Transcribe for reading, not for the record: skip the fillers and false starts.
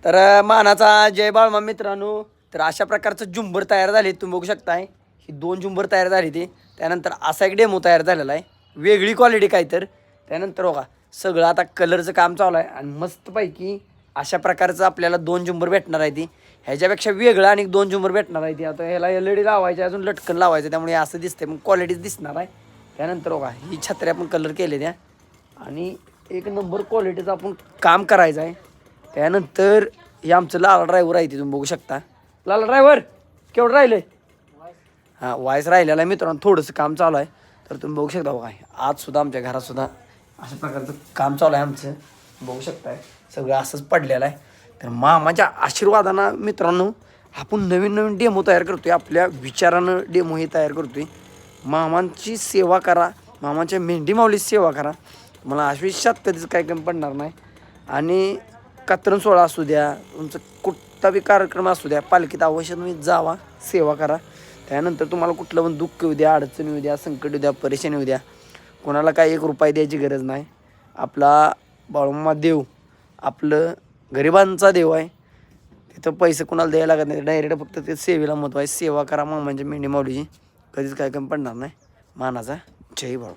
तर मानाचा जय बाळमा मित्रांनो. तर अशा प्रकारचं झुंबर तयार झाले तुम्ही बघू शकताय. ही 2 झुंबर तयार झाली ती. त्यानंतर असा एक डेमो तयार झालेला आहे, वेगळी क्वालिटी काय तर. त्यानंतर बघा सगळं आता कलरचं काम चालू आहे आणि मस्तपैकी अशा प्रकारचं आपल्याला 2 झुंबर भेटणार आहे ती. ह्याच्यापेक्षा वेगळं आणि 2 झुंबर भेटणार आहे ती. आता ह्याला LED लावायचे, अजून लटकन लावायचं, त्यामुळे असं दिसतंय, मग क्वालिटीच दिसणार आहे. त्यानंतर बघा ही छत्र्या आपण कलर केले त्या आणि एक नंबर क्वालिटीचं आपण काम करायचं आहे. त्यानंतर हे आमचं लाला ड्रायव्हर आहे, ते तुम्ही बघू शकता. लाला ड्रायव्हर केवढं राहिलं आहे? हां, वायस राहिलेला आहे मित्रांनो, थोडंसं काम चालू आहे. तर तुम्ही बघू शकता बघा आजसुद्धा आमच्या घरातसुद्धा अशा प्रकारचं काम चालू आहे आमचं. बघू शकताय सगळं असंच पडलेलं आहे. तर मामाच्या आशीर्वादानं मित्रांनो आपण नवीन नवीन डेमो तयार करतो आहे, आपल्या विचारानं डेमो हे तयार करतो आहे. मामांची सेवा करा, मामाच्या मेंढी माऊलीची सेवा करा, मला आयुष्यात कधीच काय कमी पडणार नाही. आणि कात्रण सोहळा असू द्या, तुमचं कुठला बी कार्यक्रम असू द्या, पालखीत अवश्य तुम्ही जावा, सेवा करा. त्यानंतर तुम्हाला कुठलं पण दुःख येऊ द्या, अडचण येऊ द्या, संकट येऊ द्या, परेशानी येऊ द्या, कोणाला काय 1 रुपया द्यायची गरज नाही. आपला बाळूमामा देव आपलं गरिबांचा देव आहे. तिथं पैसे कोणाला द्यायला लागत नाही, डायरेक्ट फक्त ते सेवेला महत्त्व आहे. सेवा करा मामांच्या मेंढी माऊलीची, कधीच काय कमी पडणार नाही. मानाचा जय बाळू.